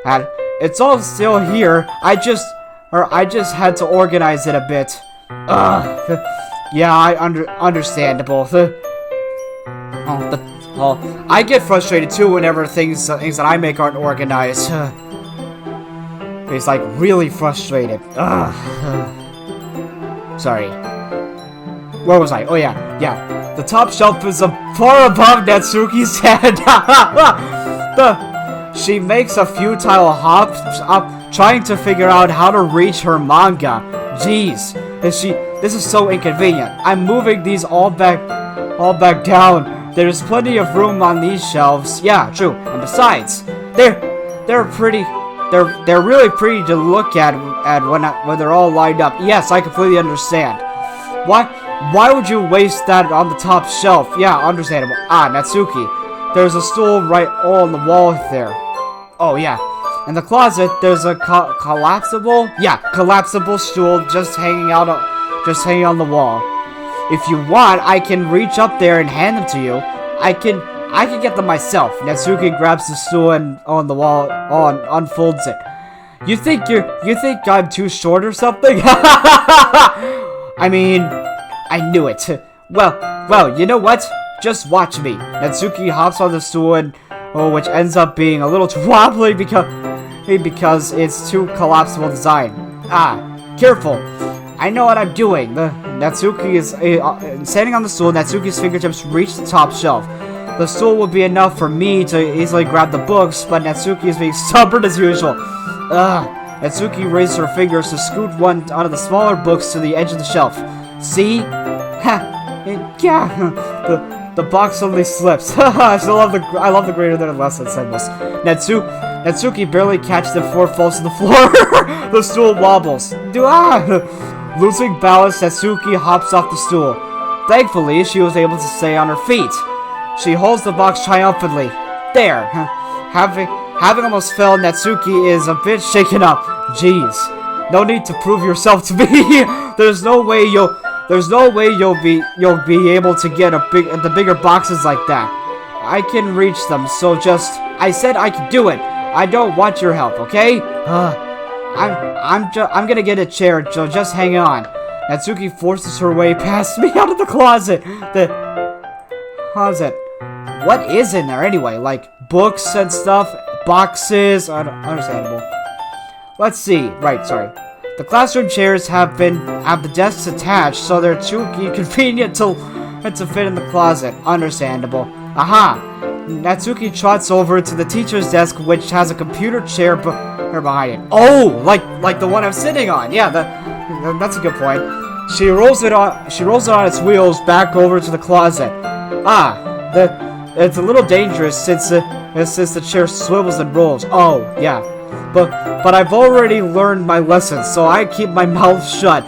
And it's all still here. I just had to organize it a bit. Yeah, understandable. I get frustrated too whenever things that I make aren't organized. It's like really frustrated. Sorry. Where was I? Oh yeah. The top shelf is far above Natsuki's head. She makes a futile hop up, trying to figure out how to reach her manga. Jeez, this is so inconvenient. I'm moving these all back down. There's plenty of room on these shelves. Yeah, true. And besides, they're really pretty to look at when they're all lined up. Yes, I completely understand. Why would you waste that on the top shelf? Yeah, understandable. Natsuki, there's a stool right on the wall there. Oh yeah. In the closet, there's a collapsible stool just hanging on the wall. If you want, I can reach up there and hand them to you. I can get them myself. Natsuki grabs the stool and on the wall unfolds it. You think I'm too short or something? I mean, I knew it. Well, you know what? Just watch me. Natsuki hops on the stool and which ends up being a little too wobbly because it's too collapsible design. Careful. I know what I'm doing. Natsuki is standing on the stool. Natsuki's fingertips reach the top shelf. The stool would be enough for me to easily grab the books, but Natsuki is being stubborn as usual. Natsuki raises her fingers to scoot one out of the smaller books to the edge of the shelf. See? The box suddenly slips. I love the greater than less than symbols. Natsuki barely catches it before it falls to the floor. The stool wobbles. Losing balance, Natsuki hops off the stool. Thankfully, she was able to stay on her feet. She holds the box triumphantly. There. Having almost fell, Natsuki is a bit shaken up. Jeez. No need to prove yourself to me. There's no way you'll be able to get the bigger boxes like that. I can reach them, so I said I could do it. I don't want your help, okay? I'm gonna get a chair, so just hang on. Natsuki forces her way past me out of the closet. What is in there anyway? Like books and stuff, boxes. Understandable. Let's see. Right, sorry. The classroom chairs have the desks attached, so they're too inconvenient to fit in the closet. Understandable. Aha! Natsuki trots over to the teacher's desk, which has a computer chair behind it. Oh, like the one I'm sitting on. Yeah, that's a good point. She rolls it on its wheels back over to the closet. It's a little dangerous since the chair swivels and rolls. Oh, yeah. But I've already learned my lesson, so I keep my mouth shut.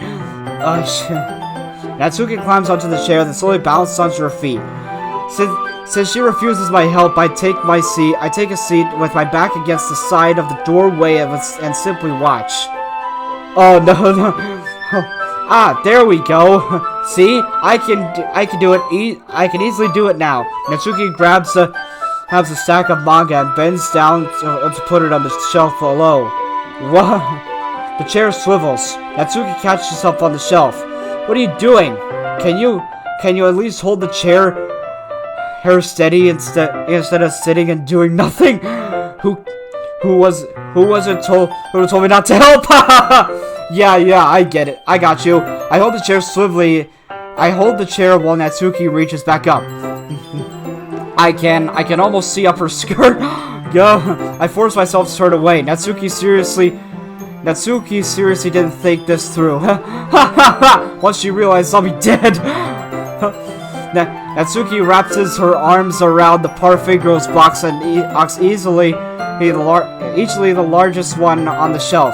Natsuki climbs onto the chair, then slowly balances onto her feet. Since she refuses my help, I take a seat with my back against the side of the doorway and simply watch. Oh no. There we go. See, I can do it. I can easily do it now. Natsuki grabs a stack of manga and bends down to put it on the shelf below. What? The chair swivels. Natsuki catches herself on the shelf. What are you doing? Can you at least hold the chair steady instead of sitting and doing nothing? Who told me not to help? Yeah, I get it. I got you. I hold the chair swiftly. I hold the chair while Natsuki reaches back up. I can almost see up her skirt. Yo, I force myself to turn away. Natsuki seriously didn't think this through. Once she realized I'll be dead. Natsuki wraps her arms around the Parfait Girls box and easily the largest one on the shelf.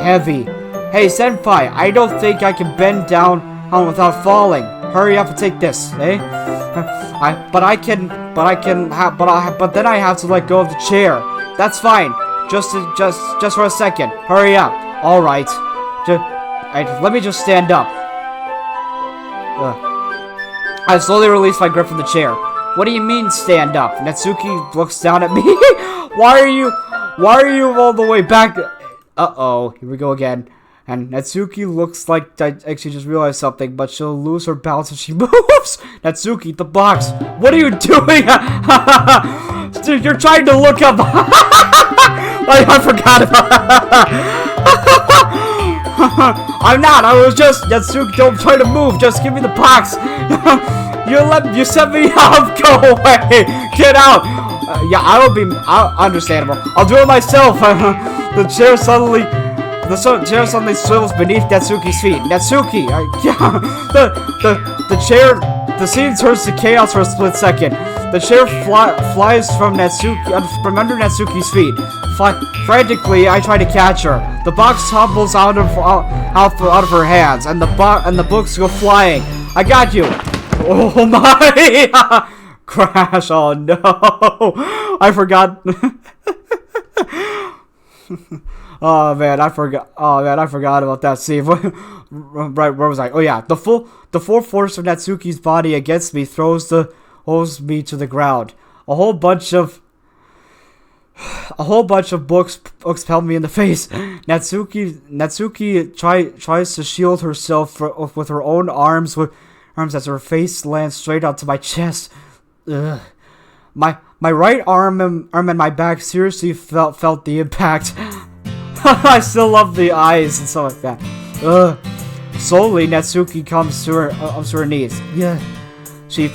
Heavy. Hey, Senpai, I don't think I can bend down without falling. Hurry up and take this, eh? But then I have to let go of the chair. That's fine. Just for a second. Hurry up. All right. Let me just stand up. I slowly release my grip from the chair. What do you mean, stand up? Natsuki looks down at me. Why are you all the way back? Uh-oh, here we go again. And Natsuki looks like she just realized something, but she'll lose her balance if she moves. Natsuki, the box. What are you doing? Dude, you're trying to look up. I forgot about. I'm not. I was just Natsuki. Don't try to move. Just give me the box. You set me up. Go away. Get out. Yeah, understandable. I'll do it myself. The chair suddenly swivels beneath Natsuki's feet. Natsuki, the scene turns to chaos for a split second. The chair flies from under Natsuki's feet. Frantically, I try to catch her. The box tumbles out of her hands, and the books go flying. I got you. Oh my! Crash! Oh no! I forgot. Oh man, I forgot about that scene. Right, where was I? Oh yeah, the full force of Natsuki's body against me throws me to the ground. A whole bunch of books pelt me in the face. Natsuki tries to shield herself with her own arms as her face lands straight onto my chest. Ugh. My right arm and my back seriously felt the impact. I still love the eyes and stuff like that. Ugh. Slowly, Natsuki comes to her knees. Yeah. She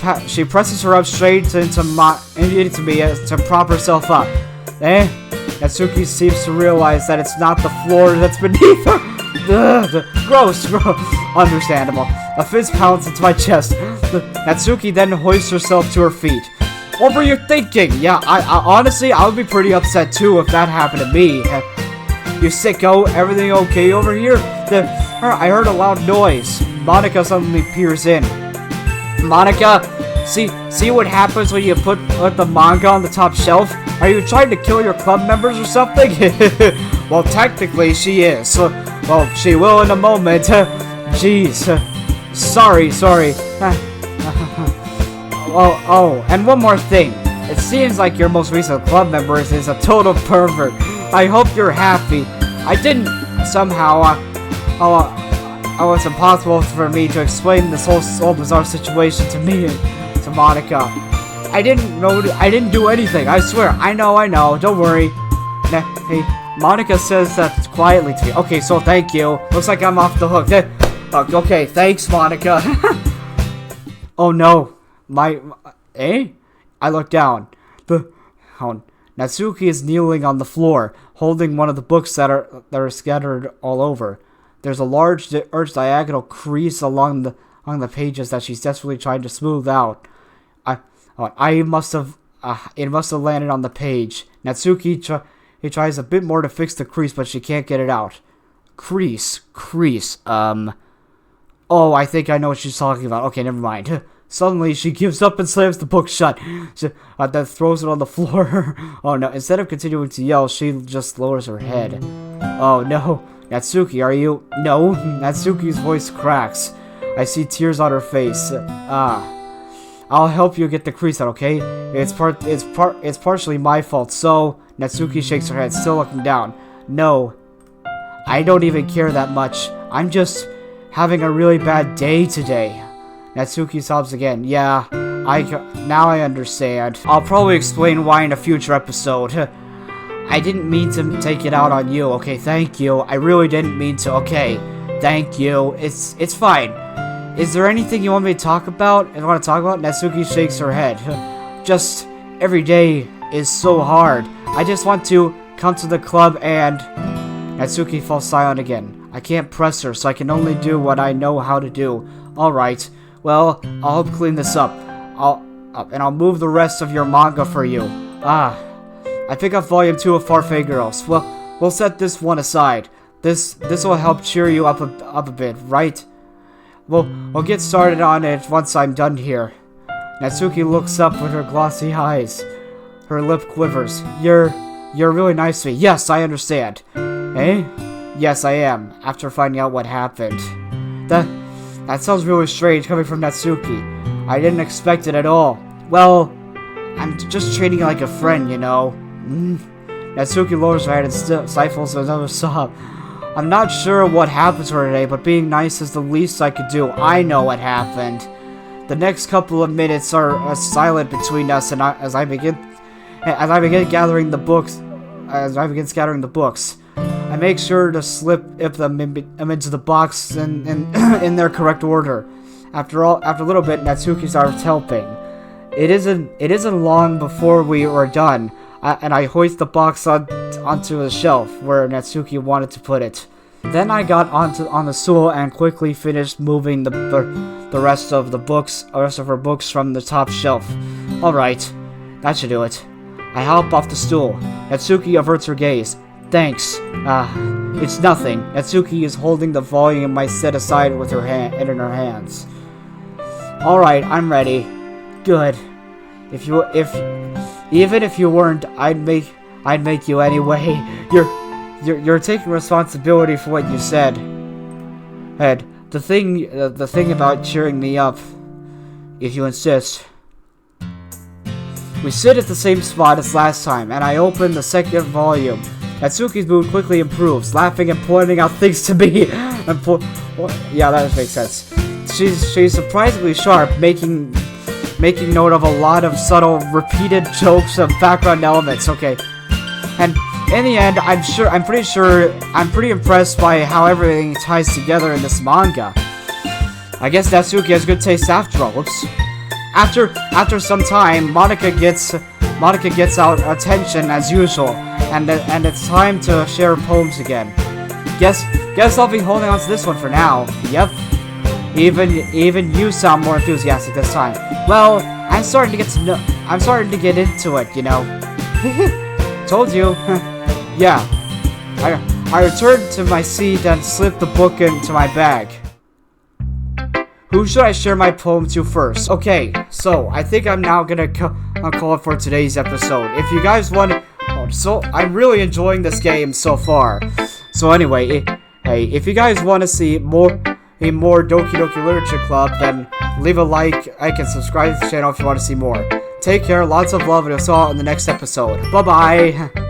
presses her up straight into me to prop herself up. Natsuki seems to realize that it's not the floor that's beneath her. Ugh, gross. Understandable. A fist pounds into my chest. Natsuki then hoists herself to her feet. What were you thinking? Yeah, I honestly, I would be pretty upset too if that happened to me. You sicko, everything okay over here? I heard a loud noise. Monica suddenly peers in. Monica, see what happens when you put the manga on the top shelf? Are you trying to kill your club members or something? Well, technically she is. Well, she will in a moment. Jeez. Sorry. Oh, and one more thing. It seems like your most recent club member is a total pervert. I hope you're happy. I didn't somehow. It's impossible for me to explain this whole bizarre situation to me and to Monica. I didn't do anything. I swear. I know. Don't worry. Hey, Monica says that quietly to me. Okay, so thank you. Looks like I'm off the hook. Okay, thanks, Monica. Oh no. I look down. Natsuki is kneeling on the floor, holding one of the books that are scattered all over. There's a large diagonal crease along the pages that she's desperately trying to smooth out. I must have it must have landed on the page. Natsuki he tries a bit more to fix the crease, but she can't get it out. Crease. Oh, I think I know what she's talking about. Okay, never mind. Suddenly, she gives up and slams the book shut. Then throws it on the floor. Oh no, instead of continuing to yell, she just lowers her head. Oh no. Natsuki, are you? No. Natsuki's voice cracks. I see tears on her face. I'll help you get the crease out, okay? It's partially my fault. So, Natsuki shakes her head, still looking down. No. I don't even care that much. I'm just having a really bad day today. Natsuki sobs again. Yeah, now I understand. I'll probably explain why in a future episode. I didn't mean to take it out on you, okay? Thank you. I really didn't mean to, okay? Thank you. It's fine. Is there anything you want me to talk about? Natsuki shakes her head. Just every day is so hard. I just want to come to the club and... Natsuki falls silent again. I can't press her, so I can only do what I know how to do. Alright, well, I'll help clean this up. I'll move the rest of your manga for you. I pick up volume 2 of Farfay Girls. Well, we'll set this one aside. This will help cheer you up a bit, right? We'll get started on it once I'm done here. Natsuki looks up with her glossy eyes. Her lip quivers. You're really nice to me. Yes, I understand. Eh? Yes, I am, after finding out what happened. That sounds really strange coming from Natsuki. I didn't expect it at all. Well, I'm just treating you like a friend, you know. Natsuki lowers her head and stifles another sob. I'm not sure what happened to her today, but being nice is the least I could do. I know what happened. The next couple of minutes are silent between us, and as I begin scattering the books, I make sure to slip them into the box in their correct order. After a little bit, Natsuki starts helping. It isn't long before we are done, and I hoist the box onto the shelf where Natsuki wanted to put it. Then I got on the stool and quickly finished moving the rest of her books from the top shelf. All right, that should do it. I hop off the stool. Natsuki averts her gaze. Thanks. It's nothing. Natsuki is holding the volume I set aside with her hand in her hands. All right, I'm ready. Good. Even if you weren't, I'd make you anyway. You're taking responsibility for what you said. And the thing about cheering me up, if you insist. We sit at the same spot as last time, and I open the second volume. Natsuki's mood quickly improves, laughing and pointing out things to me. Yeah, that makes sense. She's surprisingly sharp, making note of a lot of subtle, repeated jokes and background elements. Okay, and in the end, I'm pretty impressed by how everything ties together in this manga. I guess Natsuki has good taste after all. Whoops. After some time, Monika gets out attention as usual, and it's time to share poems again. Guess I'll be holding on to this one for now. Yep. Even you sound more enthusiastic this time. Well, I'm starting to get into it, you know. Told you. Yeah. I returned to my seat and slipped the book into my bag. Who should I share my poem to first? Okay, so I think I'm now gonna call it for today's episode. If you guys want, I'm really enjoying this game so far. So anyway, hey, if you guys want to see more Doki Doki Literature Club, then leave a like and subscribe to the channel if you want to see more. Take care, lots of love, and I'll see you all in the next episode. Bye bye.